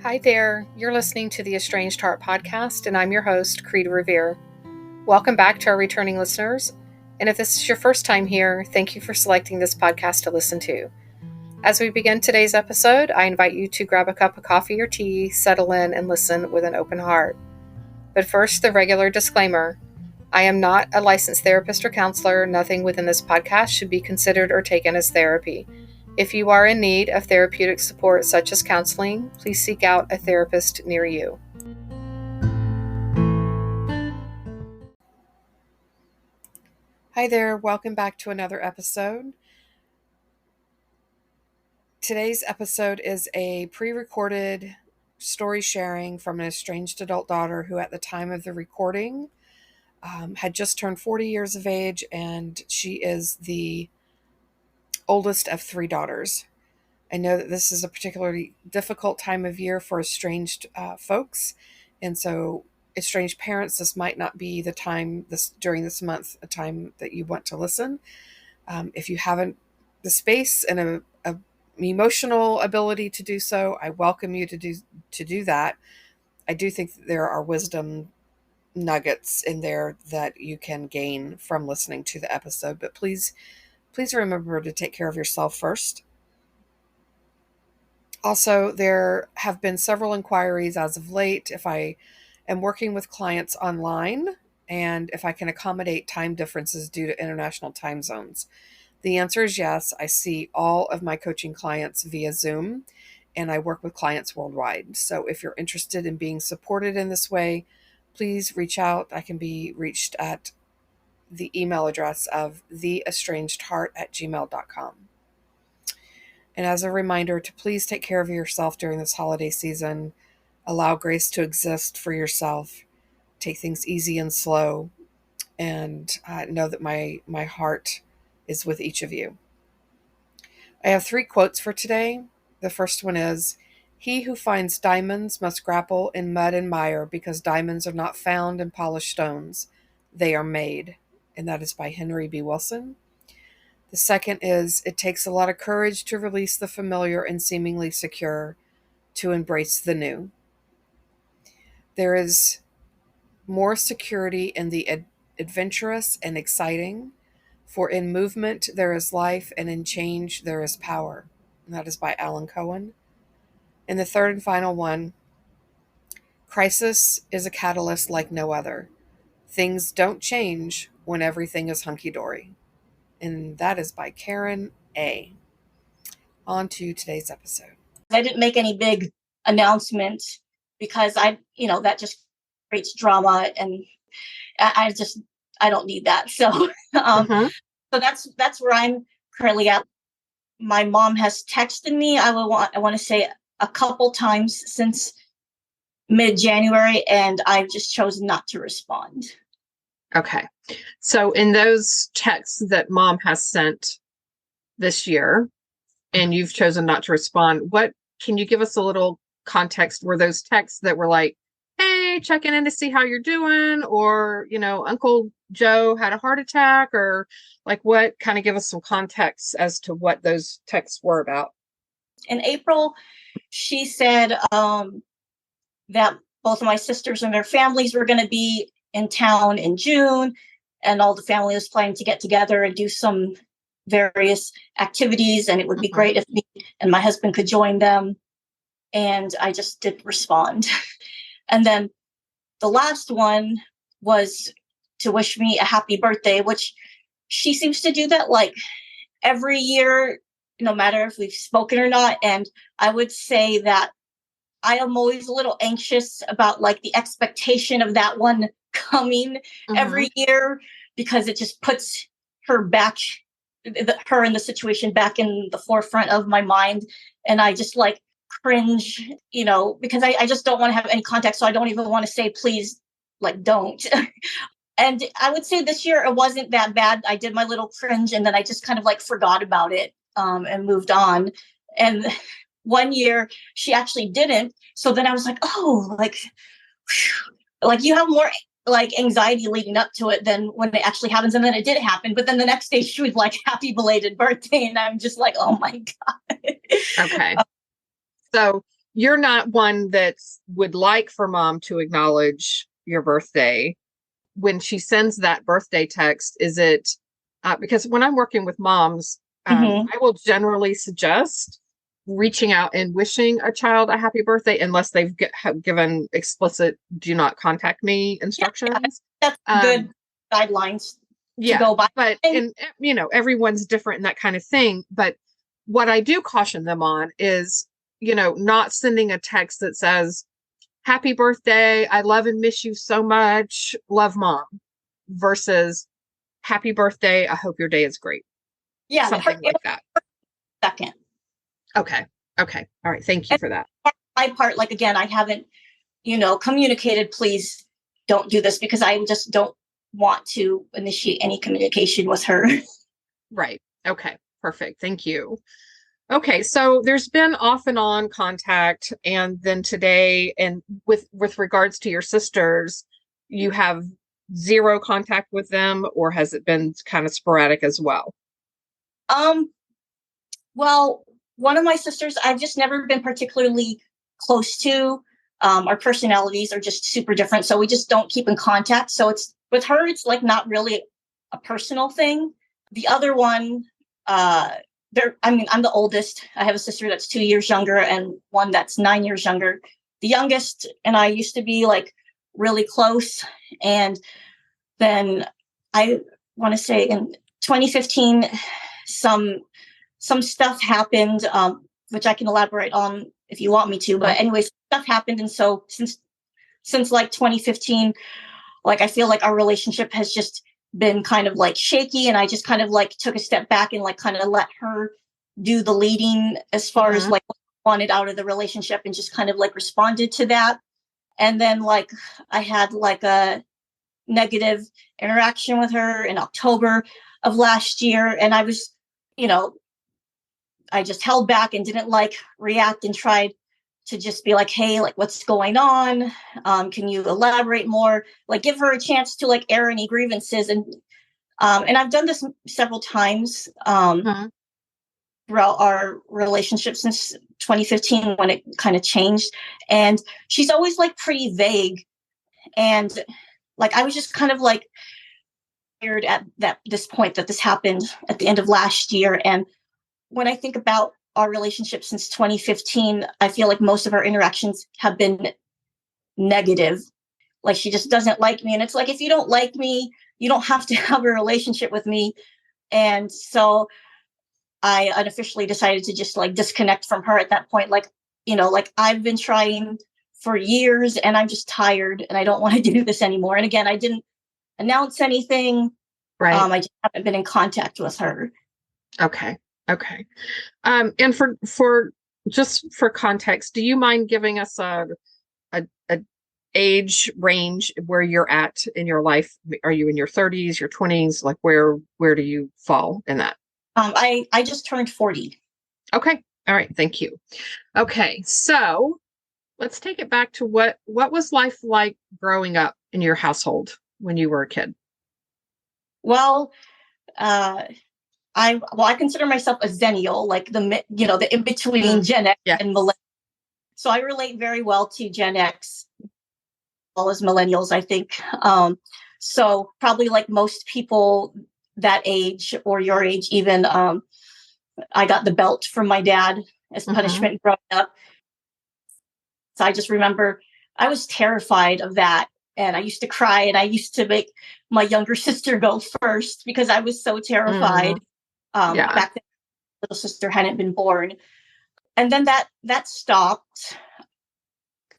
Hi there, you're listening to the Estranged Heart podcast, and I'm your host, Kreed Revere. Welcome back to our returning listeners, and if this is your first time here, thank you for selecting this podcast to listen to. As we begin today's episode, I invite you to grab a cup of coffee or tea, settle in, and listen with an open heart. But first, the regular disclaimer. I am not a licensed therapist or counselor. Nothing within this podcast should be considered or taken as therapy. If you are in need of therapeutic support such as counseling, please seek out a therapist near you. Hi there, welcome back to another episode. Today's episode is a pre-recorded story sharing from an estranged adult daughter who at the time of the recording had just turned 40 years of age, and she is the oldest of three daughters. I know that this is a particularly difficult time of year for estranged folks, and so estranged parents, this might not be the time during this month, a time that you want to listen. If you haven't the space and a emotional ability to do so, I welcome you to do that. I do think that there are wisdom nuggets in there that you can gain from listening to the episode, but please remember to take care of yourself first. Also, there have been several inquiries as of late if I am working with clients online and if I can accommodate time differences due to international time zones. The answer is yes. I see all of my coaching clients via Zoom, and I work with clients worldwide. So if you're interested in being supported in this way, please reach out. I can be reached at the email address of theestrangedheart@gmail.com. And as a reminder to please take care of yourself during this holiday season. Allow grace to exist for yourself. Take things easy and slow. And know that my heart is with each of you. I have 3 quotes for today. The first one is, "He who finds diamonds must grapple in mud and mire because diamonds are not found in polished stones. They are made." And that is by Henry B. Wilson. The second is, "It takes a lot of courage to release the familiar and seemingly secure, to embrace the new." There is more security in the adventurous and exciting, for in movement there is life, and in change there is power. And that is by Alan Cohen. And the third and final one, "Crisis is a catalyst like no other. Things don't change when everything is hunky-dory." And that is by Karen A. On to today's episode. I didn't make any big announcement because that just creates drama, and I don't need that. So, so that's where I'm currently at. My mom has texted me. I want to say a couple times since mid-January, and I've just chosen not to respond. Okay. So in those texts that mom has sent this year, and you've chosen not to respond, what can you give us a little context? Were those texts that were like, "Hey, checking in to see how you're doing," or, Uncle Joe had a heart attack, or like what? Kind of give us some context as to what those texts were about. In April, she said that both of my sisters and their families were going to be in town in June, and all the family was planning to get together and do some various activities, and it would be great if me and my husband could join them. And I just didn't respond. And then the last one was to wish me a happy birthday, which she seems to do that like every year, no matter if we've spoken or not. And I would say that I am always a little anxious about like the expectation of that one coming every year, because it just puts her and the situation back in the forefront of my mind. And I just like cringe, because I just don't want to have any context. So I don't even want to say, please, like, don't. And I would say this year it wasn't that bad. I did my little cringe, and then I just kind of like forgot about it and moved on. And one year she actually didn't. So then I was like, oh, like you have more like anxiety leading up to it than when it actually happens. And then it did happen. But then the next day she was like, "Happy belated birthday." And I'm just like, oh my God. Okay. So you're not one that would like for mom to acknowledge your birthday. When she sends that birthday text, is it because when I'm working with moms, I will generally suggest reaching out and wishing a child a happy birthday unless they've have given explicit do not contact me instructions. Yeah, that's good guidelines to Yeah, go by. but and you know, everyone's different and that kind of thing. But what I do caution them on is, you know, not sending a text that says, happy birthday, I love and miss you so much, love mom, versus happy birthday, I hope your day is great. Yeah, Something like that. Second. Okay. Okay. All right. Thank you for that. My part, like, again, I haven't, communicated, please don't do this, because I just don't want to initiate any communication with her. Right. Okay. Perfect. Thank you. Okay, so there's been off and on contact, and then today, and with regards to your sisters, you have zero contact with them, or has it been kind of sporadic as well? Well, one of my sisters I've just never been particularly close to. Our personalities are just super different, so we just don't keep in contact. So it's with her, it's like not really a personal thing. The other one, I'm the oldest. I have a sister that's 2 years younger and one that's 9 years younger. The youngest and I used to be like really close. And then I want to say in 2015, some stuff happened, which I can elaborate on if you want me to. But anyways, stuff happened. And so since like 2015, like I feel like our relationship has just been kind of like shaky, and I just kind of like took a step back and like kind of let her do the leading as far as like what I wanted out of the relationship, and just kind of like responded to that. And then like I had like a negative interaction with her in October of last year, and I was, I just held back and didn't like react, and tried to just be like, hey, like, what's going on? Can you elaborate more? Like, give her a chance to like air any grievances. And I've done this several times throughout our relationship since 2015, when it kind of changed. And she's always like pretty vague. And like, I was just kind of like weird at this point that this happened at the end of last year. And when I think about our relationship since 2015, I feel like most of our interactions have been negative. Like, she just doesn't like me. And it's like, if you don't like me, you don't have to have a relationship with me. And so I unofficially decided to just like disconnect from her at that point. Like, like, I've been trying for years and I'm just tired and I don't want to do this anymore. And again, I didn't announce anything. Right. I just haven't been in contact with her. Okay. Okay. And for just for context, do you mind giving us a age range where you're at in your life? Are you in your 30s, your 20s? Like, where do you fall in that? I just turned 40. Okay. All right. Thank you. Okay. So let's take it back to what was life like growing up in your household when you were a kid? Well, I consider myself a Zennial, like the in between Gen X and Millennials. So I relate very well to Gen X, as well as Millennials, I think. So probably like most people that age or your age, even, I got the belt from my dad as punishment growing up. So I just remember I was terrified of that. And I used to cry, and I used to make my younger sister go first because I was so terrified. Back then, my little sister hadn't been born. And then that stopped.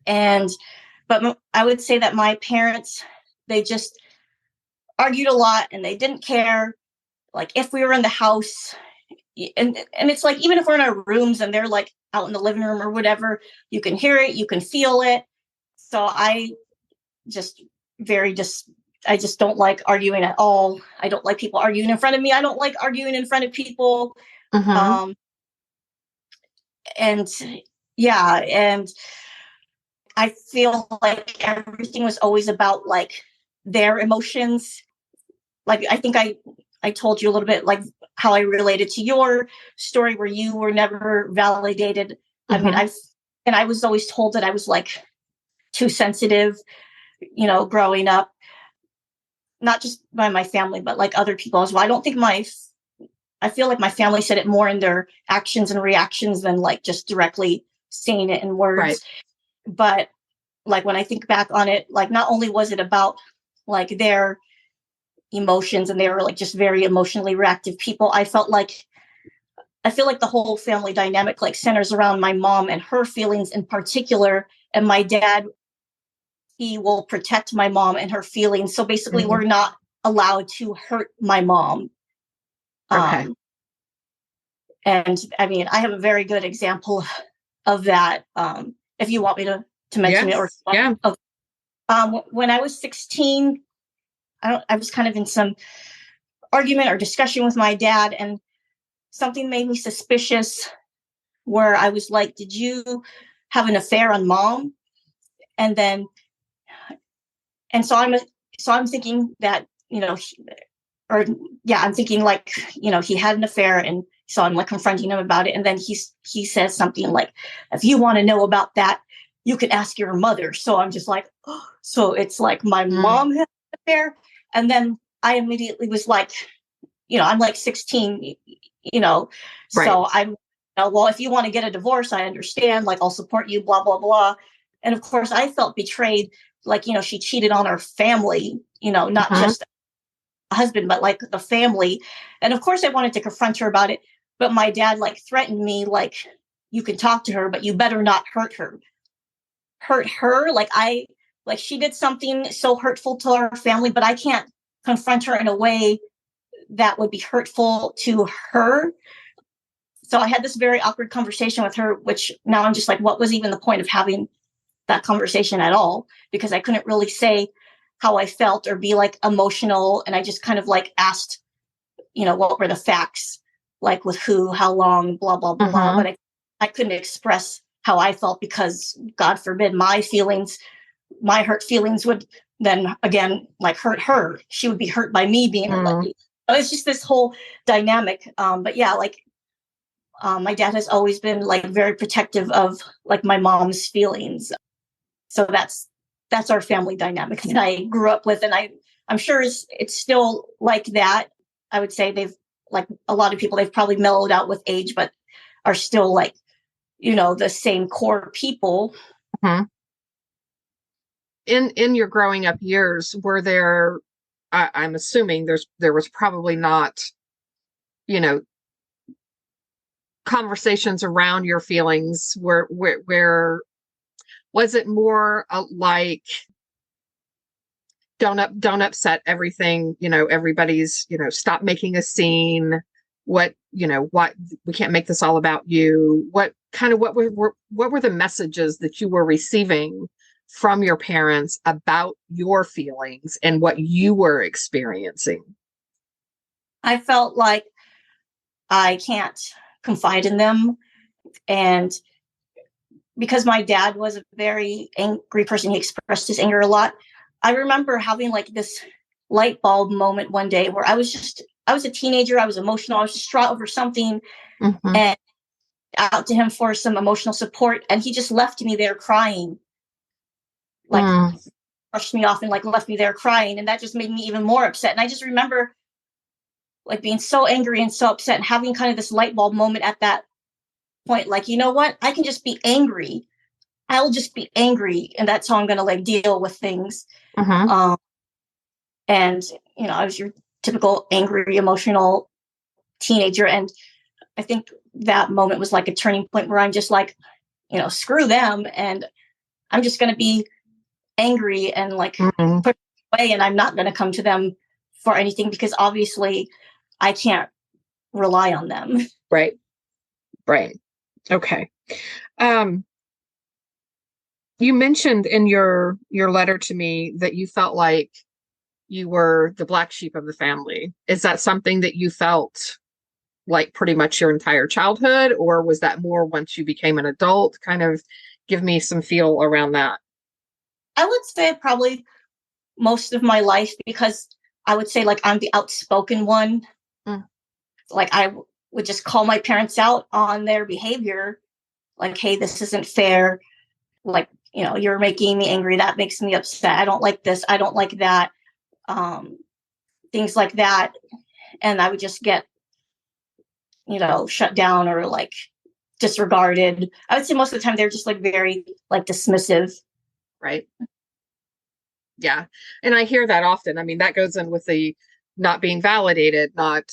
But I would say that my parents, they just argued a lot, and they didn't care. Like, if we were in the house, and it's like, even if we're in our rooms and they're like out in the living room or whatever, you can hear it, you can feel it. So I just I just don't like arguing at all. I don't like people arguing in front of me. I don't like arguing in front of people. And I feel like everything was always about like their emotions. Like, I think I told you a little bit like how I related to your story where you were never validated. I mean, and I was always told that I was like too sensitive, growing up, not just by my family, but like other people as well. I feel like my family said it more in their actions and reactions than like just directly saying it in words. Right. But like when I think back on it, like not only was it about like their emotions and they were like just very emotionally reactive people, I feel like the whole family dynamic like centers around my mom and her feelings in particular, and my dad, he will protect my mom and her feelings. So basically we're not allowed to hurt my mom. Okay. And I mean, I have a very good example of that. If you want me to mention it, or yeah. When I was 16, I was kind of in some argument or discussion with my dad, and something made me suspicious. Where I was like, "Did you have an affair on mom?" And so I'm thinking that I'm thinking like he had an affair, and so I'm like confronting him about it, and then he says something like, "If you want to know about that, you can ask your mother." So I'm just like, oh, so it's like my mom had an affair, and then I immediately was like, I'm like 16, Right. so I'm, well, if you want to get a divorce, I understand, like I'll support you, blah blah blah. And of course, I felt betrayed, like she cheated on our family, not just husband, but like the family. And of course I wanted to confront her about it, but my dad like threatened me, like, you can talk to her, but you better not hurt her. Like she did something so hurtful to our family, but I can't confront her in a way that would be hurtful to her. So I had this very awkward conversation with her, which now I'm just like, what was even the point of having that conversation at all? Because I couldn't really say how I felt or be like emotional. And I just kind of like asked, what were the facts, like with who, how long, blah, blah, blah. But I couldn't express how I felt because, God forbid, my hurt feelings would then again, like hurt her. She would be hurt by me being like, it's just this whole dynamic. But yeah, like my dad has always been like very protective of like my mom's feelings. So that's our family dynamic that I grew up with. And I'm sure it's still like that. I would say they've, like a lot of people, they've probably mellowed out with age, but are still like, the same core people. In your growing up years, were there, I'm assuming there was probably not, conversations around your feelings where was it more like don't upset everything, everybody's, stop making a scene, what we can't make this all about you, what were the messages that you were receiving from your parents about your feelings and what you were experiencing? I felt like I can't confide in them, and because my dad was a very angry person, he expressed his anger a lot. I remember having like this light bulb moment one day where I was a teenager, I was emotional, I was distraught over something, and out to him for some emotional support, and he just left me there crying, like brushed me off and like left me there crying, and that just made me even more upset. And I just remember like being so angry and so upset and having kind of this light bulb moment at that point, like, you know what, I can just be angry, I'll just be angry, and that's how I'm gonna like deal with things. And I was your typical angry, emotional teenager, and I think that moment was like a turning point where I'm just like, screw them, and I'm just gonna be angry and like push away, and I'm not gonna come to them for anything because obviously I can't rely on them. Right. Okay. You mentioned in your letter to me that you felt like you were the black sheep of the family. Is that something that you felt like pretty much your entire childhood, or was that more once you became an adult? Kind of give me some feel around that. I would say probably most of my life, because I would say like I'm the outspoken one. Like I would just call my parents out on their behavior. like, hey, this isn't fair. Like, you're making me angry. That makes me upset. I don't like this. I don't like that. Things like that. And I would just get, shut down or like disregarded. I would say most of the time they're just like very like dismissive. Right. Yeah. And I hear that often. I mean, that goes in with the not being validated, not,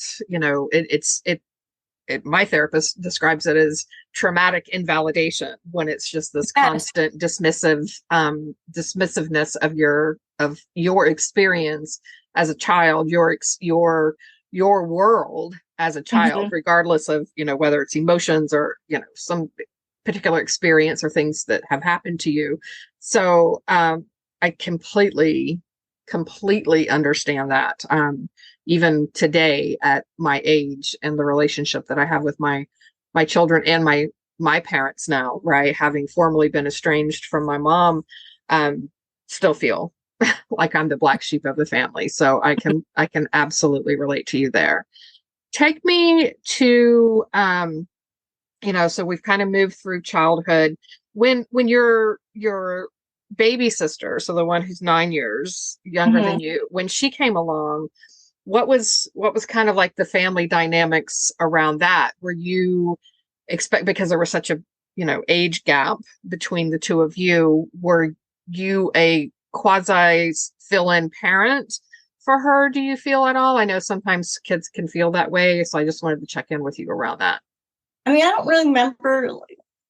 my therapist describes it as traumatic invalidation, when it's just this constant dismissiveness of your experience as a child, your world as a child, regardless of, whether it's emotions or, some particular experience or things that have happened to you. So, I completely understand that. Even today at my age and the relationship that I have with my children and my parents now, right, having formerly been estranged from my mom, still feel like I'm the black sheep of the family. So I can absolutely relate to you there. Take me to, so we've kind of moved through childhood. When your baby sister, so the one who's 9 years younger than you, when she came along, what was kind of like the family dynamics around that? Were you because there was such a, age gap between the two of you, were you a quasi fill-in parent for her, do you feel at all? I know sometimes kids can feel that way, so I just wanted to check in with you around that. I mean, I don't really remember.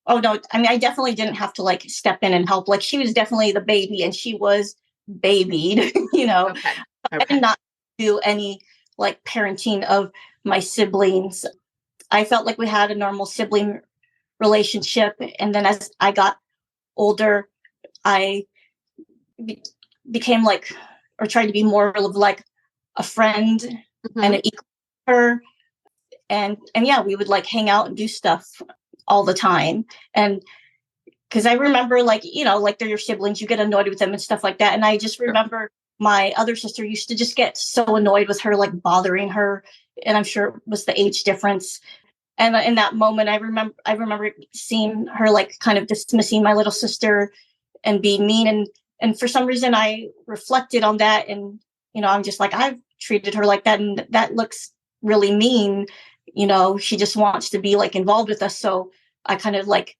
Oh no, I mean, I definitely didn't have to like step in and help. Like, she was definitely the baby and she was babied, Okay. I did not do any like parenting of my siblings. I felt like we had a normal sibling relationship. And then as I got older, I became like, or tried to be more of like a friend and an equal to her. And yeah, we would like hang out and do stuff all the time. And because I remember like, like they're your siblings, you get annoyed with them and stuff like that. And I just remember my other sister used to just get so annoyed with her, like bothering her. And I'm sure it was the age difference. And in that moment, I remember seeing her like kind of dismissing my little sister and being mean. And for some reason I reflected on that. And, I'm just like, I've treated her like that. And that looks really mean. She just wants to be like involved with us. So I kind of like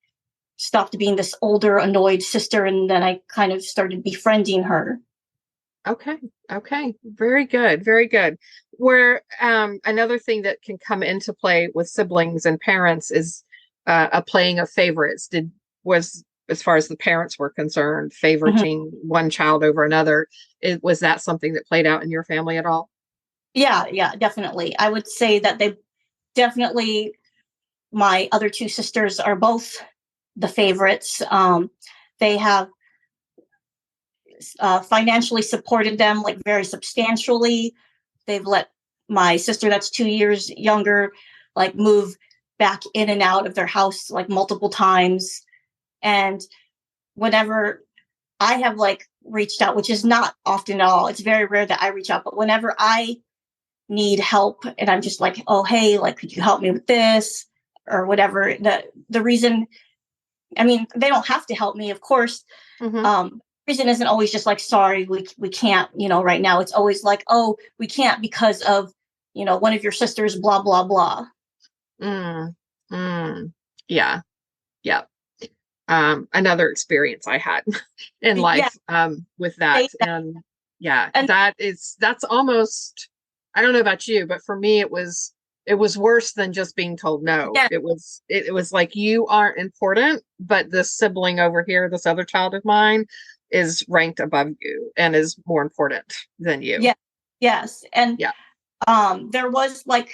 stopped being this older, annoyed sister. And then I kind of started befriending her. Okay. Very good. Very good. Where another thing that can come into play with siblings and parents is a playing of favorites. Was, as far as the parents were concerned, favoriting one child over another. Was that something that played out in your family at all? Yeah, definitely. I would say that my other two sisters are both the favorites. They have financially supported them like very substantially. They've let my sister that's 2 years younger like move back in and out of their house like multiple times. And whenever I have like reached out, which is not often at all, it's very rare that I reach out, but whenever I need help and I'm just like, oh, hey, like, could you help me with this or whatever, the reason, I mean, they don't have to help me, of course. Reason isn't always just like, sorry, we can't, right now. It's always like, oh, we can't because of, one of your sisters, blah, blah, blah. Yeah. Another experience I had in life, with that. And yeah, that's almost, I don't know about you, but for me, it was worse than just being told no. Yeah. It was like, you aren't important, but this sibling over here, this other child of mine, is ranked above you and is more important than you. Yeah. Yes. And there was like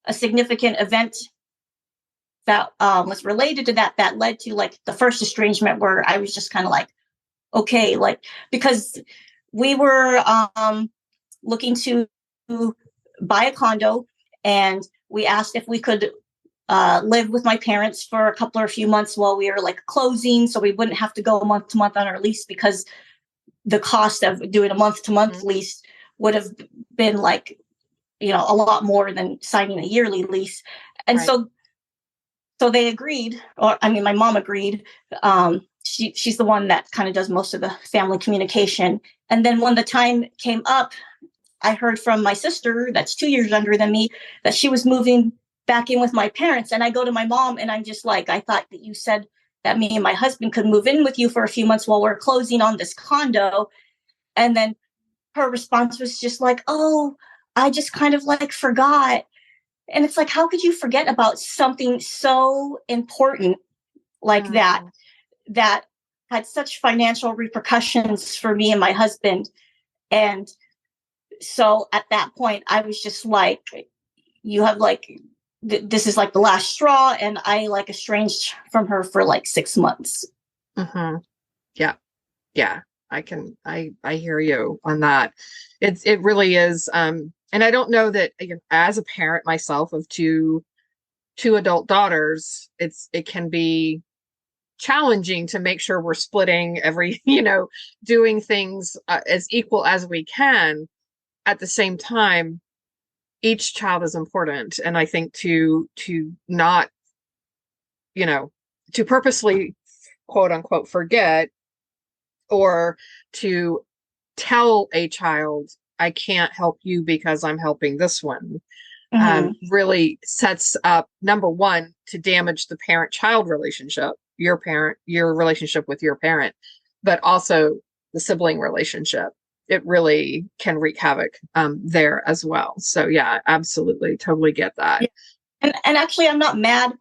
a significant event that was related to that led to like the first estrangement, where I was just kind of like, okay, like, because we were looking to buy a condo, and we asked if we could live with my parents for a couple or a few months while we were like closing, so we wouldn't have to go month to month on our lease, because the cost of doing a month to month lease would have been like, a lot more than signing a yearly lease. And so So they agreed, or I mean, my mom agreed. She's the one that kind of does most of the family communication. And then when the time came up, I heard from my sister, that's 2 years younger than me, that she was moving back in with my parents. And I go to my mom and I'm just like, I thought that you said that me and my husband could move in with you for a few months while we're closing on this condo. And then her response was just like, oh, I just kind of like forgot. And it's like, how could you forget about something so important like that, that had such financial repercussions for me and my husband? And so at that point, I was just like, you have like, this is like the last straw. And I like estranged from her for like 6 months. Mm-hmm. Yeah. Yeah. I hear you on that. It really is. And I don't know that, again, as a parent myself of two adult daughters, it can be challenging to make sure we're splitting every, doing things as equal as we can. At the same time, each child is important. And I think to not, to purposely, quote unquote, forget, or to tell a child, I can't help you because I'm helping this one, really sets up, number one, to damage the parent-child relationship, your relationship with your parent, but also the sibling relationship. It really can wreak havoc there as well. So yeah, absolutely, totally get that. Yeah. And actually, I'm not mad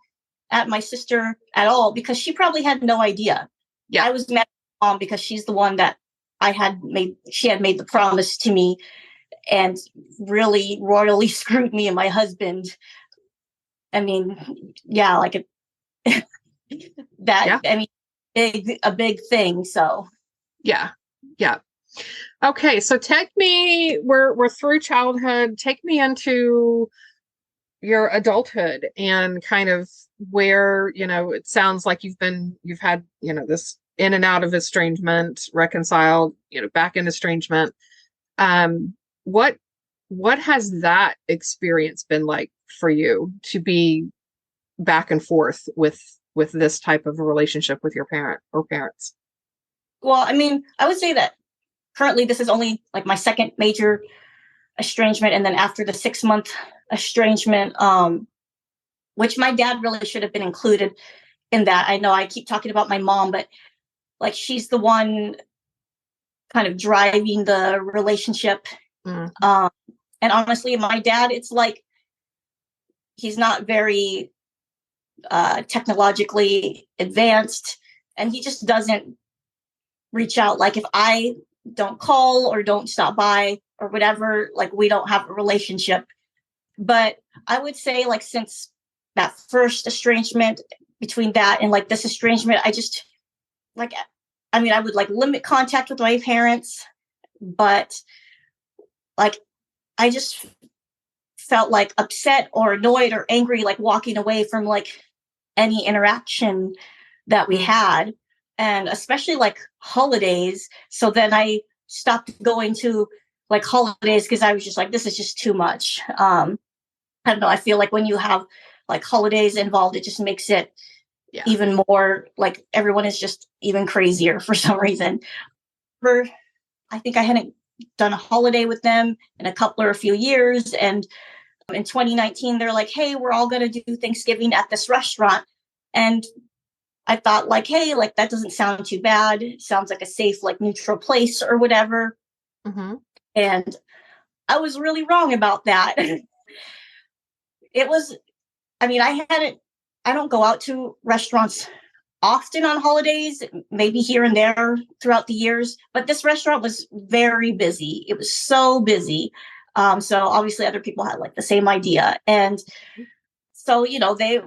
at my sister at all, because she probably had no idea. Yeah, I was mad at my mom because she's the one that she had made the promise to me and really royally screwed me and my husband. I mean, yeah, like that. Yeah. I mean, a big thing. So yeah. Okay, so we're through childhood. Take me into your adulthood and kind of where, it sounds like you've had, this in and out of estrangement, reconciled, back in estrangement. What has that experience been like for you, to be back and forth with this type of a relationship with your parent or parents? Well, I mean, I would say that currently this is only like my second major estrangement. And then after the 6-month estrangement, which my dad really should have been included in that. I know I keep talking about my mom, but like, she's the one kind of driving the relationship. And honestly, my dad, it's like, he's not very technologically advanced, and he just doesn't reach out. Like, if I don't call or don't stop by or whatever, like, we don't have a relationship. But I would say, like, since that first estrangement, between that and like this estrangement, I just like, I mean, I would like limit contact with my parents, but like, I just felt like upset or annoyed or angry, like walking away from like any interaction that we had, and especially like holidays. So then I stopped going to like holidays because I was just like, this is just too much. I don't know. I feel like when you have like holidays involved, it just makes it even more like everyone is just even crazier for some reason. I think I hadn't done a holiday with them in a few years. And in 2019, they're like, hey, we're all going to do Thanksgiving at this restaurant. And I thought like, hey, like that doesn't sound too bad. It sounds like a safe, like neutral place or whatever. And I was really wrong about that. It was, I mean, I don't go out to restaurants often on holidays, maybe here and there throughout the years, but this restaurant was very busy. It was so busy. So obviously other people had like the same idea. And so, they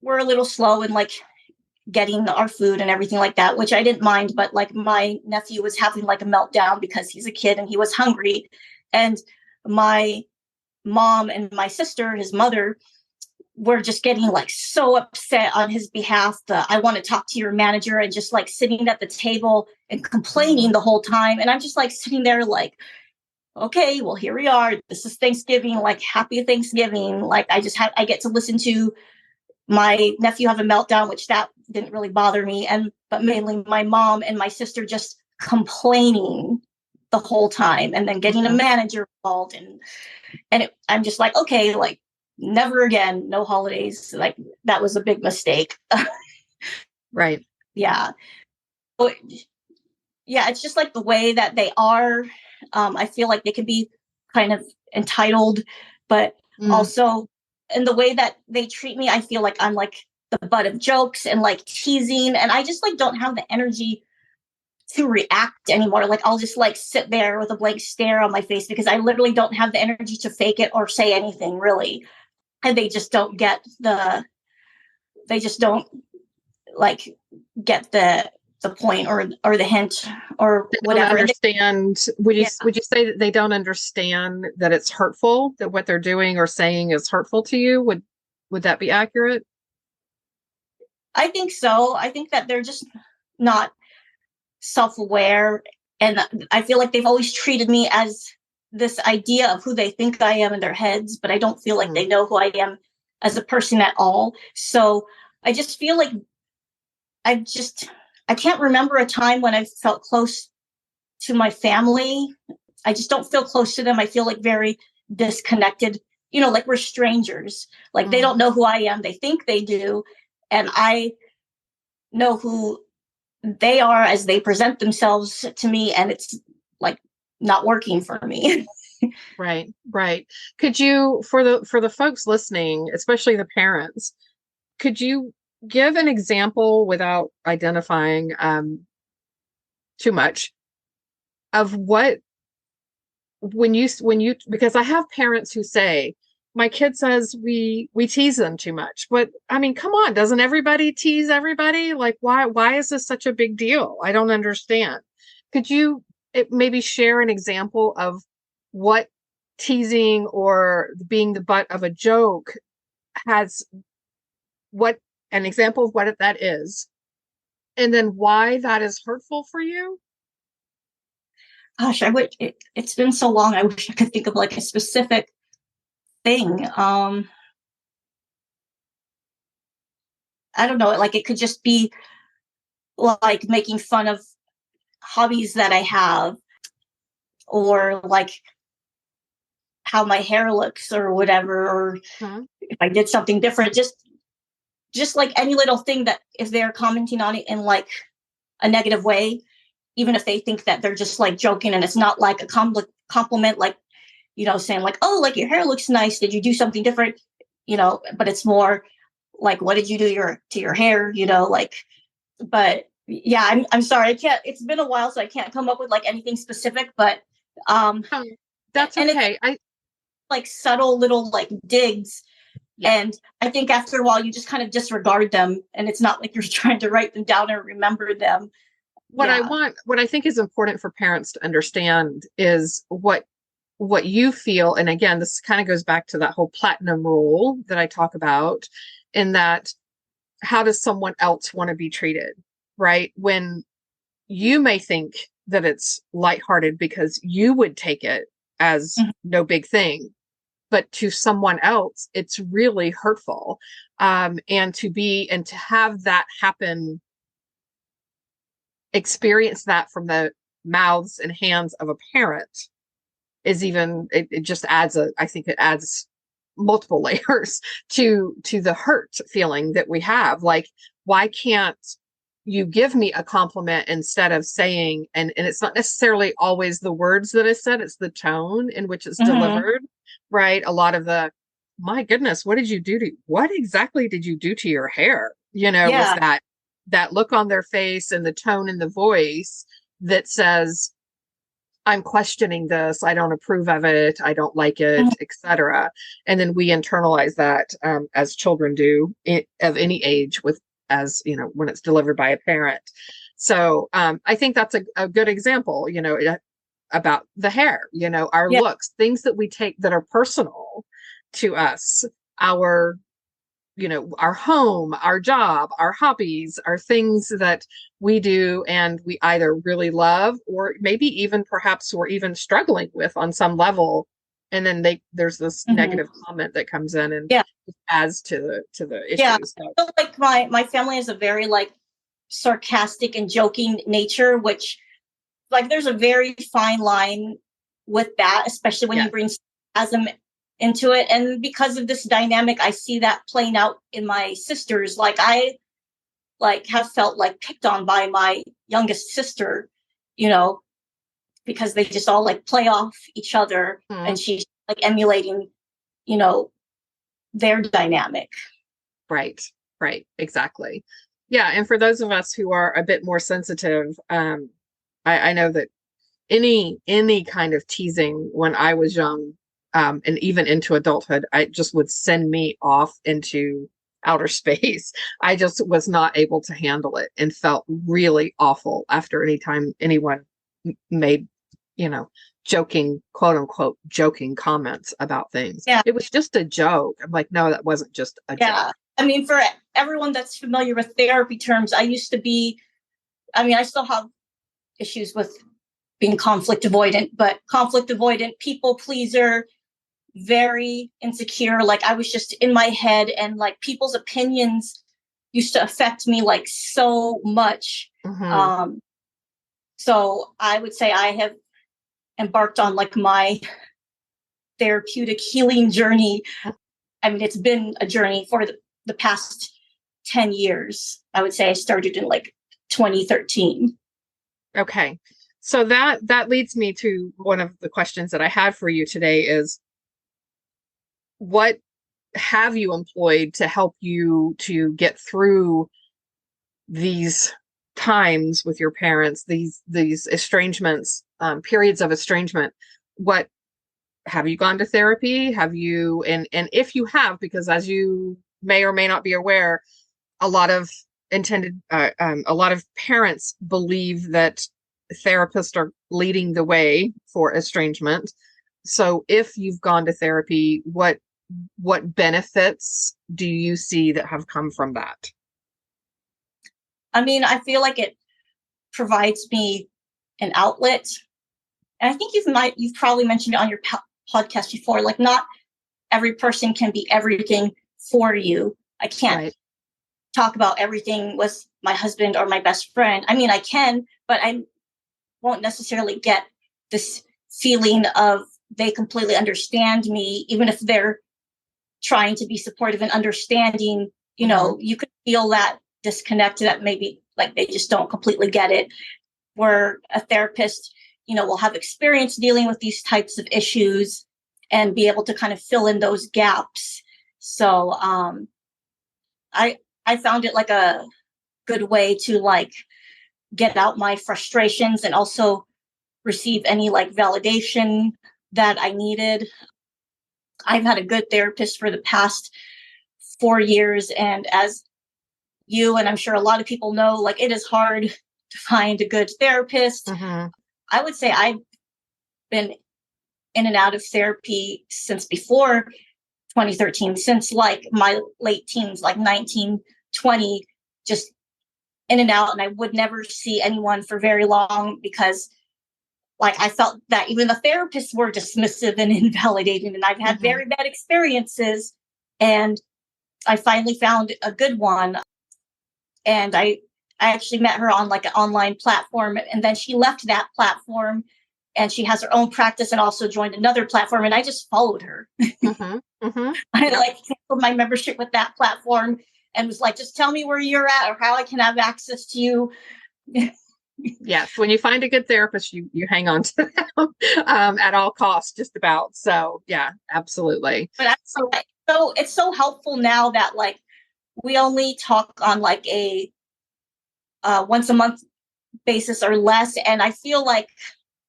were a little slow in like getting our food and everything like that, which I didn't mind. But like my nephew was having like a meltdown because he's a kid and he was hungry. And my mom and my sister, his mother, were just getting like so upset on his behalf. I want to talk to your manager, and just like sitting at the table and complaining the whole time. And I'm just like sitting there like, okay, well, here we are. This is Thanksgiving, like happy Thanksgiving. Like I get to listen to my nephew have a meltdown, which that didn't really bother me, but mainly my mom and my sister just complaining the whole time, and then getting a manager involved, I'm just like, okay, like never again, no holidays. Like that was a big mistake. Right. Yeah. But, yeah, it's just like the way that they are. I feel like they can be kind of entitled, but also in the way that they treat me, I feel like I'm like the butt of jokes and like teasing, and I just like don't have the energy to react anymore. Like I'll just like sit there with a blank stare on my face because I literally don't have the energy to fake it or say anything really. And they just don't like get the point or the hint or They don't whatever. understand. Would you say that they don't understand that it's hurtful, that what they're doing or saying is hurtful to you? Would that be accurate? I think so. I think that they're just not self-aware, and I feel like they've always treated me as this idea of who they think I am in their heads, but I don't feel like they know who I am as a person at all. So I just feel like I can't remember a time when I felt close to my family. I just don't feel close to them. I feel like very disconnected, like we're strangers. Like they don't know who I am. They think they do. And I know who they are as they present themselves to me. And it's like not working for me. Right. Could you, for the folks listening, especially the parents, could you give an example without identifying too much of what, when you, because I have parents who say, my kid says we tease them too much. But I mean, come on, doesn't everybody tease everybody? Like, why is this such a big deal? I don't understand. Could you maybe share an example of what teasing or being the butt of a joke has, what an example of what that is, and then why that is hurtful for you? Gosh, it's been so long. I wish I could think of like a specific thing. I don't know, like it could just be like making fun of hobbies that I have, or like how my hair looks or whatever, or if I did something different, just like any little thing that if they're commenting on it in like a negative way, even if they think that they're just like joking and it's not like a compliment, like, saying like, oh, like your hair looks nice. Did you do something different? But it's more like, what did you do to your hair? Like, but yeah, I'm sorry. I can't, it's been a while, so I can't come up with like anything specific, but, that's okay. I like subtle little like digs. Yeah. And I think after a while you just kind of disregard them, and it's not like you're trying to write them down or remember them. What I think is important for parents to understand is what you feel. And again, this kind of goes back to that whole platinum rule that I talk about, in that how does someone else want to be treated, right? When you may think that it's lighthearted because you would take it as no big thing, but to someone else, it's really hurtful. And to have that happen, experience that from the mouths and hands of a parent is even, it just adds I think it adds multiple layers to the hurt feeling that we have. Like, why can't you give me a compliment instead of saying, and it's not necessarily always the words that I said, it's the tone in which it's delivered, right? A lot of the, my goodness, what exactly did you do to your hair? Was that look on their face and the tone in the voice that says, I'm questioning this, I don't approve of it, I don't like it, etc. And then we internalize that as children do of any age, when it's delivered by a parent. So I think that's a good example, about the hair, our looks, things that we take that are personal to us, our home, our job, our hobbies, are things that we do and we either really love, or maybe even perhaps we're even struggling with on some level and then there's this negative comment that comes in and adds to the issues. Yeah, I feel like my family has a very like sarcastic and joking nature, which like there's a very fine line with that, especially when you bring sarcasm into it. And because of this dynamic, I see that playing out in my sisters. Like I like have felt like picked on by my youngest sister, you know, because they just all like play off each other, and she's like emulating, you know, their dynamic. Right, exactly. Yeah, and for those of us who are a bit more sensitive, I know that any kind of teasing when I was young, and even into adulthood, I just would send me off into outer space. I just was not able to handle it and felt really awful after any time anyone made, you know, joking, quote unquote, joking comments about things. Yeah. It was just a joke. I'm like, no, that wasn't just a joke. I mean, for everyone that's familiar with therapy terms, I still have issues with being conflict avoidant, but conflict avoidant, people pleaser, very insecure. Like I was just in my head, and like people's opinions used to affect me like so much. So I would say I have embarked on like my therapeutic healing journey. I mean, it's been a journey for the past 10 years. I would say I started in like 2013. Okay. So that leads me to one of the questions that I had for you today is, what have you employed to help you to get through these times with your parents, these estrangements, periods of estrangement? What have you gone to therapy? Have you, and if you have, because as you may or may not be aware, a lot of parents believe that therapists are leading the way for estrangement. So if you've gone to therapy, what benefits do you see that have come from that? I mean, I feel like it provides me an outlet. And I think you've probably mentioned it on your podcast before, like not every person can be everything for you. I can't talk about everything with my husband or my best friend. I mean, I can, but I won't necessarily get this feeling of they completely understand me, even if they're trying to be supportive and understanding. You know, you could feel that disconnect, that maybe like they just don't completely get it. Where a therapist, you know, will have experience dealing with these types of issues and be able to kind of fill in those gaps. So I found it like a good way to like get out my frustrations and also receive any like validation that I needed. I've had a good therapist for the past 4 years, and as you and I'm sure a lot of people know, like it is hard to find a good therapist. I would say I've been in and out of therapy since before 2013, since like my late teens, like 19, 20, just in and out. And I would never see anyone for very long because like I felt that even the therapists were dismissive and invalidating. And I've had very bad experiences. And I finally found a good one. And I actually met her on like an online platform. And then she left that platform and she has her own practice and also joined another platform. And I just followed her. I like canceled my membership with that platform and was like, just tell me where you're at or how I can have access to you. Yes, when you find a good therapist, you hang on to them at all costs, just about. So yeah, absolutely. But so it's so helpful now that like we only talk on like a once a month basis or less, and I feel like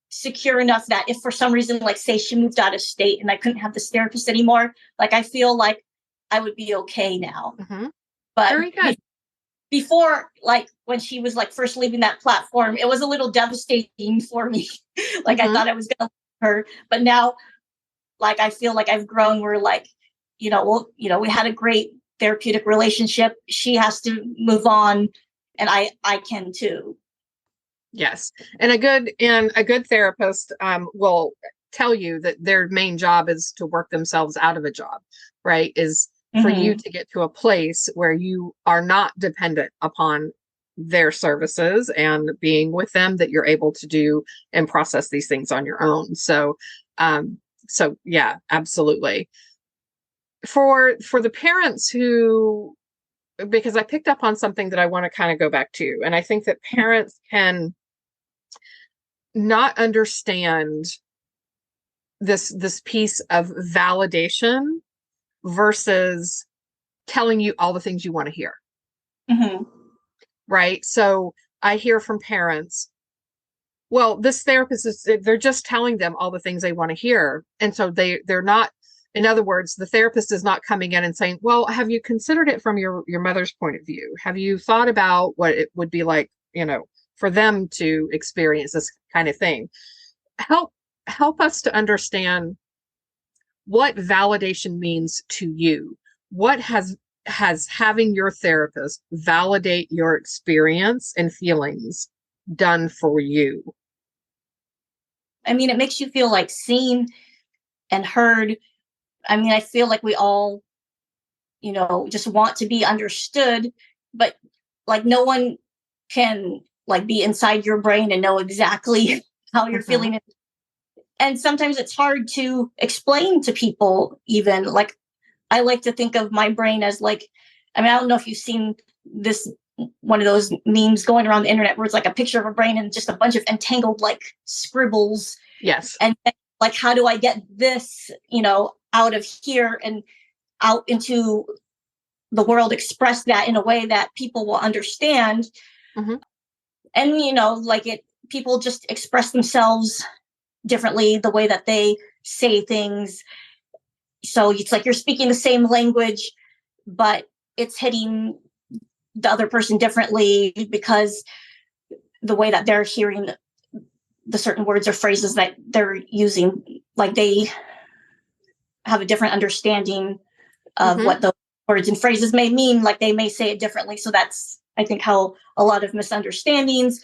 secure enough that if for some reason, like say she moved out of state and I couldn't have this therapist anymore, like I feel like I would be okay now. But very good. Before, like when she was like first leaving that platform, it was a little devastating for me. Like I thought I was gonna leave her, but now like I feel like I've grown. We're like, we had a great therapeutic relationship. She has to move on, and I can too. Yes, and a good therapist will tell you that their main job is to work themselves out of a job, right? Is for you to get to a place where you are not dependent upon their services and being with them, that you're able to do and process these things on your own. So, so yeah, absolutely. For the parents who, because I picked up on something that I want to kind of go back to, and I think that parents can not understand this piece of validation versus telling you all the things you want to hear. Right. So I hear from parents, well, this therapist they're just telling them all the things they want to hear. And so they're not, in other words, the therapist is not coming in and saying, well, have you considered it from your mother's point of view? Have you thought about what it would be like, for them to experience this kind of thing? Help us to understand what validation means to you. What has having your therapist validate your experience and feelings done for you? I mean, it makes you feel like seen and heard. I mean, I feel like we all, just want to be understood, but like no one can like be inside your brain and know exactly how you're feeling. And sometimes it's hard to explain to people, even. Like, I like to think of my brain as like, I mean, I don't know if you've seen this, one of those memes going around the internet where it's like a picture of a brain and just a bunch of entangled like scribbles. Yes. And like, how do I get this, out of here and out into the world, express that in a way that people will understand. And, people just express themselves differently, the way that they say things. So it's like you're speaking the same language, but it's hitting the other person differently because the way that they're hearing the certain words or phrases that they're using, like they have a different understanding of what those words and phrases may mean. Like they may say it differently. So that's, I think, how a lot of misunderstandings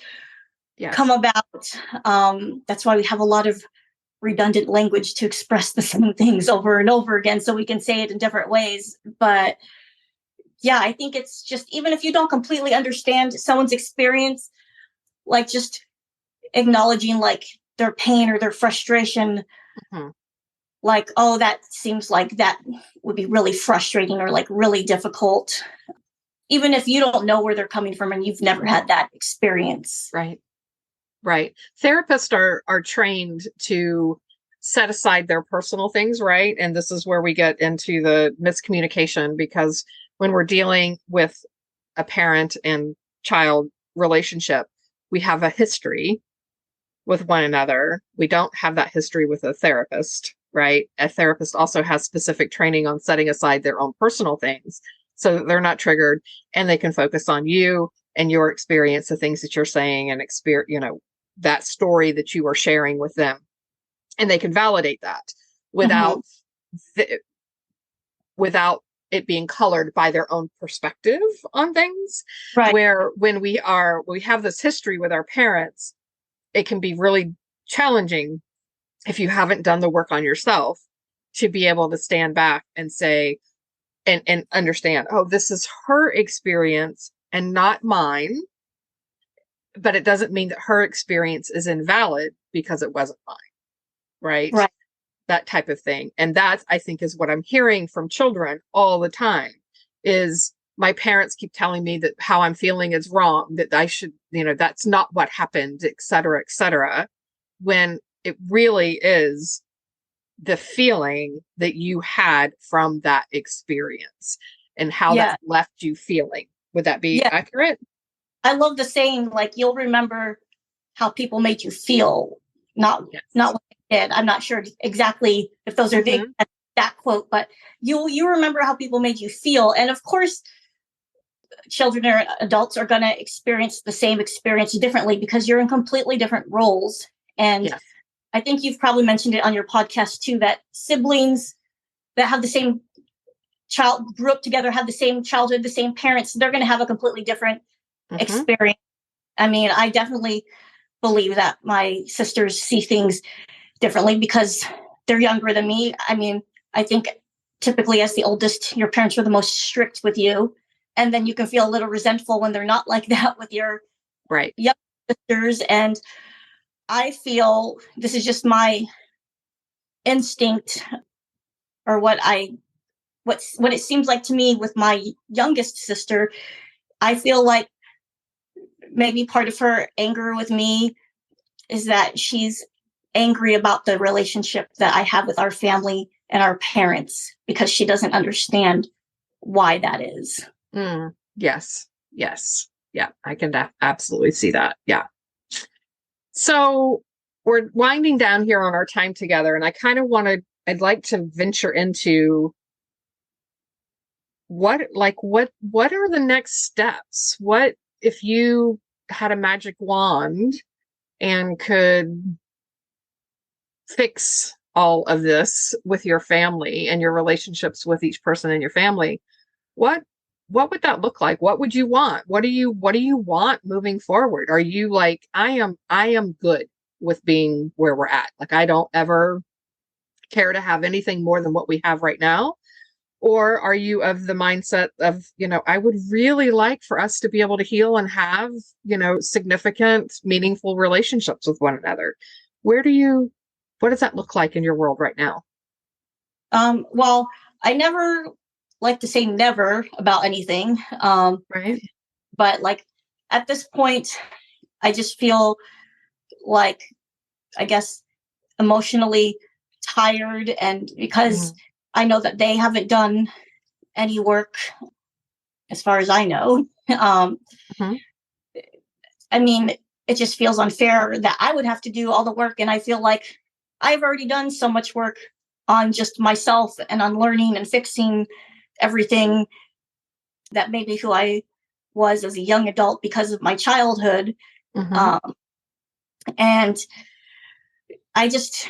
come about. That's why we have a lot of redundant language to express the same things over and over again, so we can say it in different ways. But yeah, I think it's just, even if you don't completely understand someone's experience, like just acknowledging like their pain or their frustration, like, oh, that seems like that would be really frustrating or like really difficult, even if you don't know where they're coming from and you've never had that experience. Right. Therapists are trained to set aside their personal things, right? And this is where we get into the miscommunication, because when we're dealing with a parent and child relationship, we have a history with one another. We don't have that history with a therapist, right? A therapist also has specific training on setting aside their own personal things so that they're not triggered and they can focus on you and your experience, the things that you're saying and that story that you are sharing with them. And they can validate that without without it being colored by their own perspective on things. Right. Where when we have this history with our parents, it can be really challenging if you haven't done the work on yourself to be able to stand back and say, and understand, oh, this is her experience and not mine. But it doesn't mean that her experience is invalid because it wasn't mine. Right. That type of thing. And that, I think, is what I'm hearing from children all the time, is my parents keep telling me that how I'm feeling is wrong, that I should, that's not what happened, et cetera, when it really is the feeling that you had from that experience and how that left you feeling. Would that be accurate? I love the saying, like, you'll remember how people made you feel, not what they did. I'm not sure exactly if those are that quote, but you remember how people made you feel. And of course, children or adults are going to experience the same experience differently because you're in completely different roles. And I think you've probably mentioned it on your podcast too, that siblings that have the same child, grew up together, have the same childhood, the same parents, they're going to have a completely different experience. I mean, I definitely believe that my sisters see things differently because they're younger than me. I mean, I think typically as the oldest, your parents were the most strict with you. And then you can feel a little resentful when they're not like that with your Right. young sisters. And I feel this is just my instinct, or what it seems like to me with my youngest sister. I feel like maybe part of her anger with me is that she's angry about the relationship that I have with our family and our parents, because she doesn't understand why that is. Yes. Yes. Yeah. I can absolutely see that. Yeah. So we're winding down here on our time together, and I kind of I'd like to venture into what are the next steps? What if you had a magic wand and could fix all of this with your family and your relationships with each person in your family? What would that look like? What would you want? What do you want moving forward? Are you like, I am good with being where we're at? Like, I don't ever care to have anything more than what we have right now? Or are you of the mindset of, I would really like for us to be able to heal and have, significant, meaningful relationships with one another? What does that look like in your world right now? Well, I never like to say never about anything. Right. But like at this point, I just feel like, I guess, emotionally tired. And because I know that they haven't done any work as far as I know, I mean, it just feels unfair that I would have to do all the work. And I feel like I've already done so much work on just myself and on learning and fixing everything that made me who I was as a young adult because of my childhood. And I just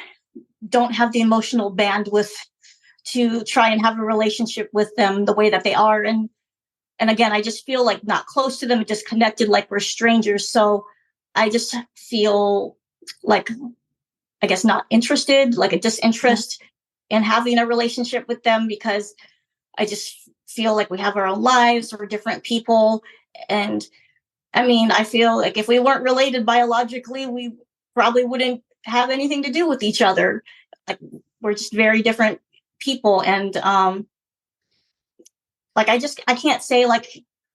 don't have the emotional bandwidth to try and have a relationship with them the way that they are. And again, I just feel like not close to them, disconnected, like we're strangers. So I just feel like, I guess, not interested, like a disinterest in having a relationship with them, because I just feel like we have our own lives, we're different people. And I mean, I feel like if we weren't related biologically, we probably wouldn't have anything to do with each other. Like, we're just very different people. And like, I can't say, like,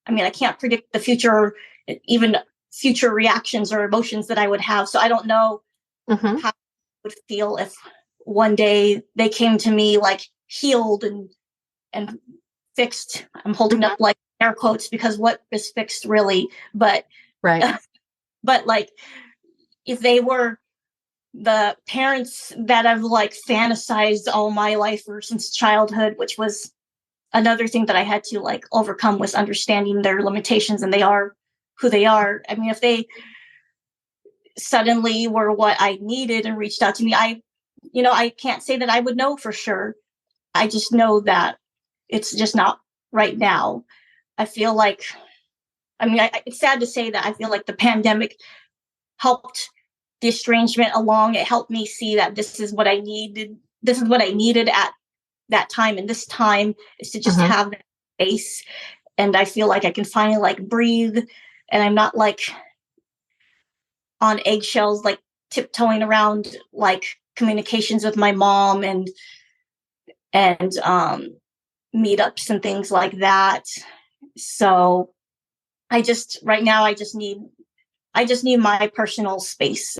I mean, I can't predict the future, even future reactions or emotions that I would have. So I don't know how I would feel if one day they came to me like healed and fixed. I'm holding up like air quotes, because what is fixed really? But right. But like, if they were the parents that I've like fantasized all my life or since childhood, which was another thing that I had to like overcome, was understanding their limitations, and they are who they are. I mean, if they suddenly were what I needed and reached out to me, I can't say that I would know for sure. I just know that it's just not right now. I feel like, I mean, it's sad to say that I feel like the pandemic helped the estrangement along. It helped me see that this is what I needed. This is what I needed at that time. And this time is to just have that space. And I feel like I can finally like breathe, and I'm not like on eggshells, like tiptoeing around like communications with my mom and meetups and things like that. So right now I just need my personal space,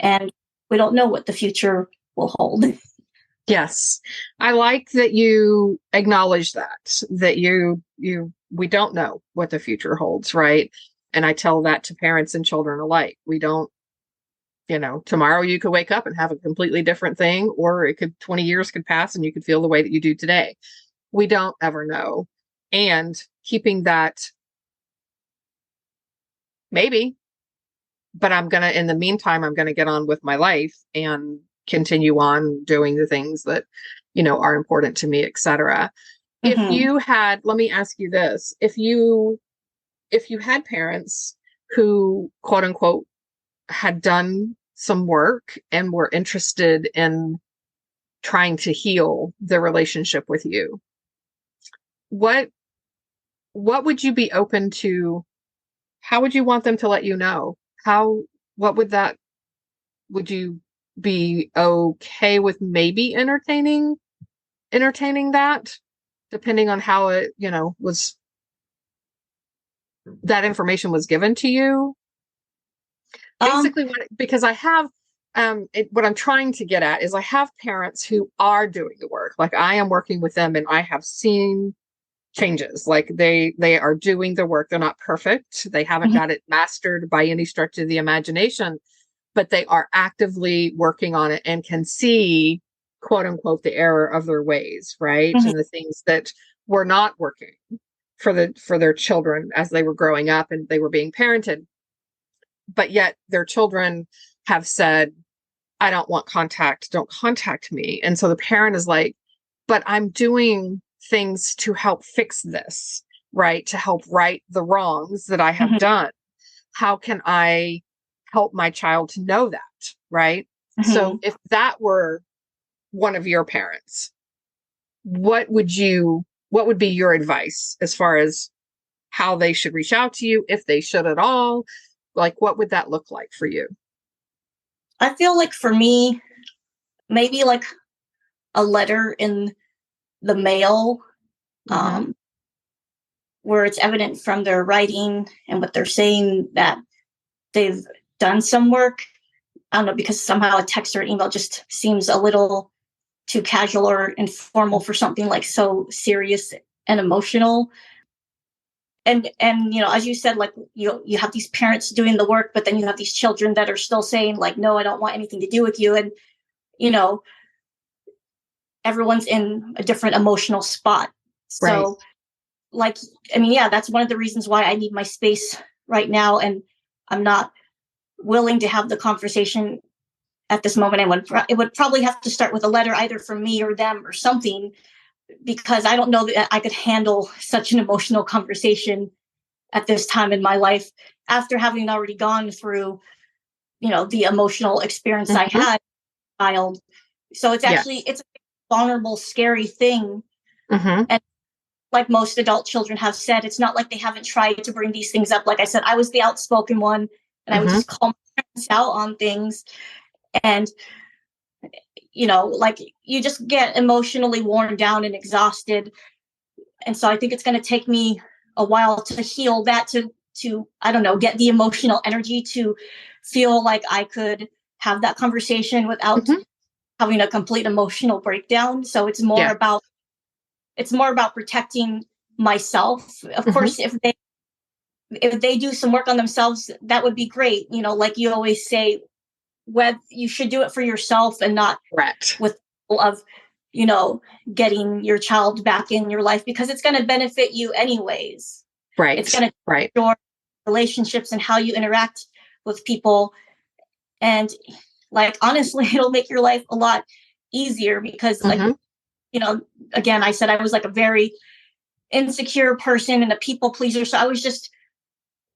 and we don't know what the future will hold. Yes. I like that you acknowledge that we don't know what the future holds, right? And I tell that to parents and children alike. We don't, tomorrow you could wake up and have a completely different thing, or 20 years could pass and you could feel the way that you do today. We don't ever know. And keeping that, maybe, but in the meantime, I'm going to get on with my life and continue on doing the things that, are important to me, etc. If you had, let me ask you this, if you had parents who, quote unquote, had done some work and were interested in trying to heal the relationship with you, what would you be open to? How would you want them to let you know? What would you be okay with maybe entertaining that, depending on how it, that information was given to you? Basically, because I have, what I'm trying to get at is I have parents who are doing the work. Like I am working with them and I have seen changes. Like they are doing the work. They're not perfect. They haven't got it mastered by any stretch of the imagination, but they are actively working on it and can see, quote unquote, the error of their ways, right? And the things that were not working for their children as they were growing up and they were being parented. But yet their children have said, I don't want contact. Don't contact me. And so the parent is like, but I'm doing things to help fix this, right? To help right the wrongs that I have done. How can I help my child to know that, right? So if that were one of your parents, what would be your advice as far as how they should reach out to you, if they should at all? Like, what would that look like for you? I feel like for me, maybe like a letter in the mail, where it's evident from their writing and what they're saying that they've done some work. I don't know, because somehow a text or an email just seems a little too casual or informal for something like so serious and emotional. And as you said, like you have these parents doing the work, but then you have these children that are still saying like, no, I don't want anything to do with you. And everyone's in a different emotional spot. So that's one of the reasons why I need my space right now. And I'm not willing to have the conversation at this moment. It would probably have to start with a letter either from me or them or something, because I don't know that I could handle such an emotional conversation at this time in my life after having already gone through, the emotional experience I had as a child. So it's actually, it's a vulnerable, scary thing. And like most adult children have said, it's not like they haven't tried to bring these things up. Like I said, I was the outspoken one and I would just call my parents out on things. And, like you just get emotionally worn down and exhausted. And so I think it's going to take me a while to heal that, to, I don't know, get the emotional energy to feel like I could have that conversation without having a complete emotional breakdown. So it's more about protecting myself. Of course, if they do some work on themselves, that would be great. Like you always say, whether you should do it for yourself and not with of, getting your child back in your life, because it's going to benefit you anyways. Right. It's going to your relationships and how you interact with people. And like, honestly, it'll make your life a lot easier because again, I said I was like a very insecure person and a people pleaser. So I was just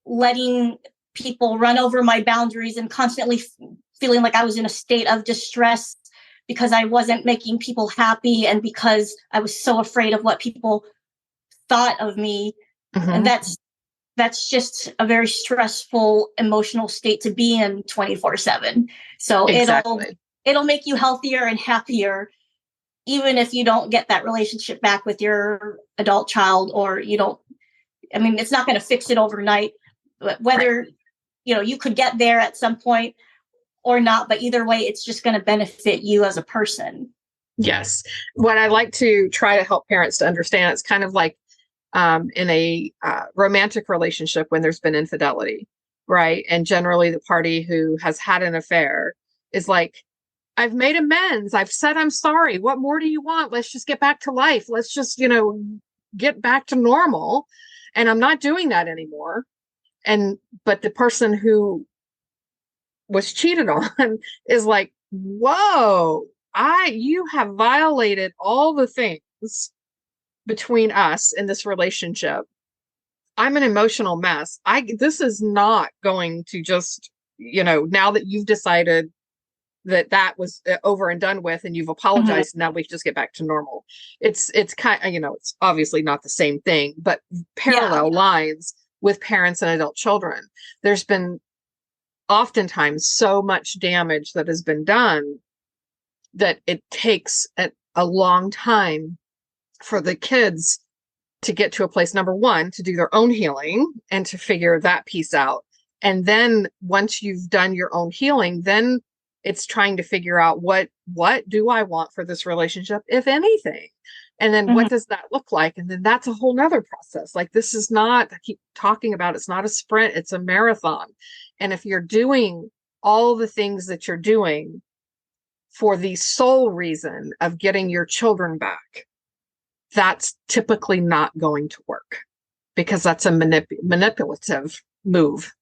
letting people run over my boundaries and constantly feeling like I was in a state of distress because I wasn't making people happy and because I was so afraid of what people thought of me. And that's just a very stressful emotional state to be in 24/7. So it'll make you healthier and happier, even if you don't get that relationship back with your adult child, or it's not going to fix it overnight, whether, you could get there at some point or not, but either way, it's just going to benefit you as a person. Yes. What I like to try to help parents to understand, it's kind of like in a romantic relationship when there's been infidelity, right? And generally the party who has had an affair is like, I've made amends. I've said I'm sorry. What more do you want? Let's just get back to life. Let's just, get back to normal. And I'm not doing that anymore. But the person who was cheated on is like, whoa, you have violated all the things between us in this relationship. I'm an emotional mess. This is not going to just, now that you've decided that was over and done with and you've apologized, now we just get back to normal. It's kind of, it's obviously not the same thing, but parallel lines with parents and adult children. There's been oftentimes so much damage that has been done that it takes a long time for the kids to get to a place, number one, to do their own healing and to figure that piece out. And then once you've done your own healing, then it's trying to figure out what do I want for this relationship, if anything? And then what does that look like? And then that's a whole nother process. Like, this is not, I keep talking about, it's not a sprint, it's a marathon. And if you're doing all the things that you're doing for the sole reason of getting your children back, that's typically not going to work, because that's a manipulative move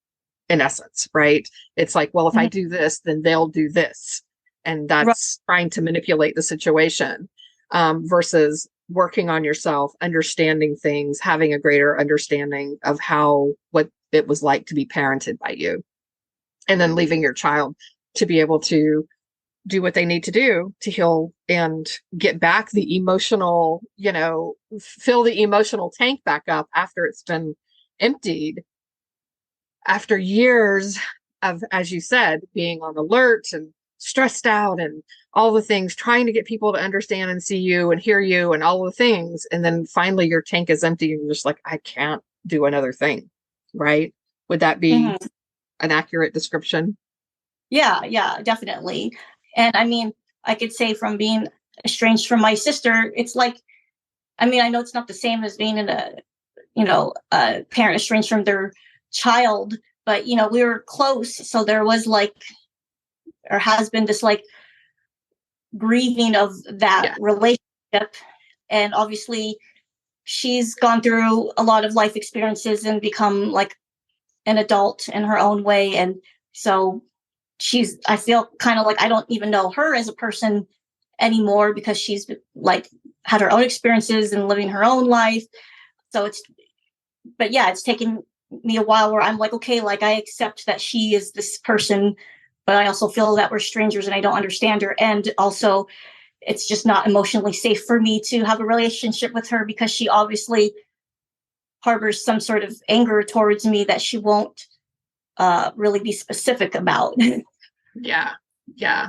in essence, right? It's like, well, if I do this, then they'll do this. And that's trying to manipulate the situation, versus working on yourself, understanding things, having a greater understanding of what it was like to be parented by you, and then leaving your child to be able to do what they need to do to heal and get back the emotional, fill the emotional tank back up after it's been emptied, after years of, as you said, being on alert and stressed out and all the things, trying to get people to understand and see you and hear you and all the things. And then finally your tank is empty and you're just like, I can't do another thing. Right? Would that be an accurate description? Yeah, definitely. And I mean, I could say from being estranged from my sister, it's like, I mean, I know it's not the same as being in a parent estranged from their child, but, we were close. So there was or has been this grieving of that relationship. And obviously she's gone through a lot of life experiences and become an adult in her own way. And so I feel kind of I don't even know her as a person anymore, because she's had her own experiences and living her own life. So it's taken me a while where I'm like, okay, I accept that she is this person, but I also feel that we're strangers and I don't understand her. And also it's just not emotionally safe for me to have a relationship with her, because she obviously harbors some sort of anger towards me that she won't really be specific about. Yeah.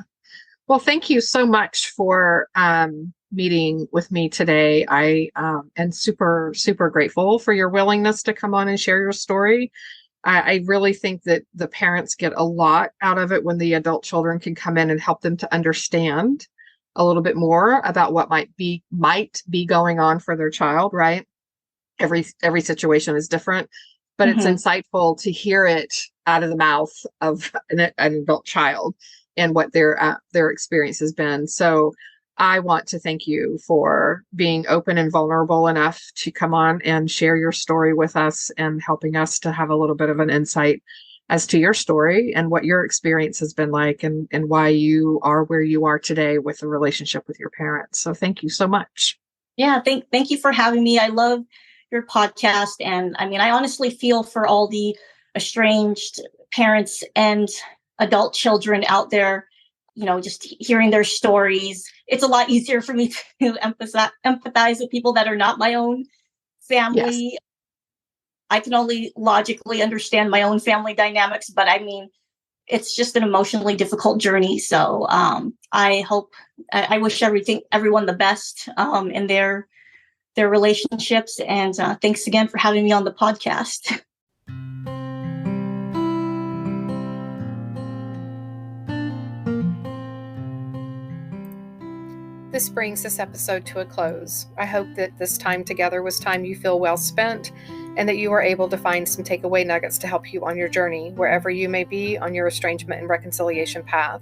Well, thank you so much for meeting with me today. I am super, super grateful for your willingness to come on and share your story. I really think that the parents get a lot out of it when the adult children can come in and help them to understand a little bit more about what might be going on for their child, right? Every situation is different, but it's insightful to hear it out of the mouth of an adult child and what their experience has been. So I want to thank you for being open and vulnerable enough to come on and share your story with us and helping us to have a little bit of an insight as to your story and what your experience has been like, and why you are where you are today with the relationship with your parents. So thank you so much. Yeah, thank you for having me. I love your podcast. And I mean, I honestly feel for all the estranged parents and adult children out there, just hearing their stories. It's a lot easier for me to empathize with people that are not my own family. Yes. I can only logically understand my own family dynamics, but I mean, it's just an emotionally difficult journey. So I wish everyone the best in their relationships. And thanks again for having me on the podcast. This brings this episode to a close. I hope that this time together was time you feel well spent, and that you are able to find some takeaway nuggets to help you on your journey, wherever you may be on your estrangement and reconciliation path.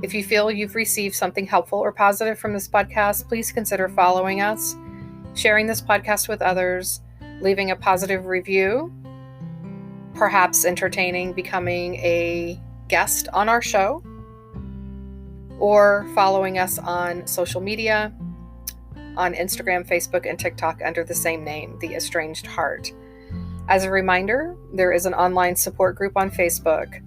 If you feel you've received something helpful or positive from this podcast, please consider following us, sharing this podcast with others, leaving a positive review, perhaps entertaining becoming a guest on our show, or following us on social media, on Instagram, Facebook, and TikTok under the same name, The Estranged Heart. As a reminder, there is an online support group on Facebook.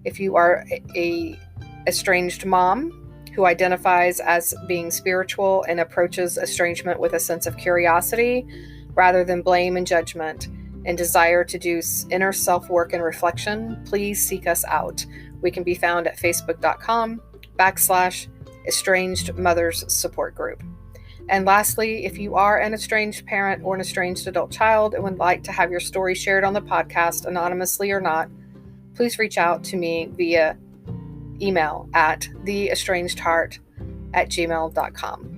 If you are a estranged mom who identifies as being spiritual and approaches estrangement with a sense of curiosity rather than blame and judgment, and desire to do inner self-work and reflection, please seek us out. We can be found at facebook.com/Estranged Mothers Support Group. And lastly, if you are an estranged parent or an estranged adult child and would like to have your story shared on the podcast, anonymously or not, please reach out to me via email at theestrangedheart@gmail.com.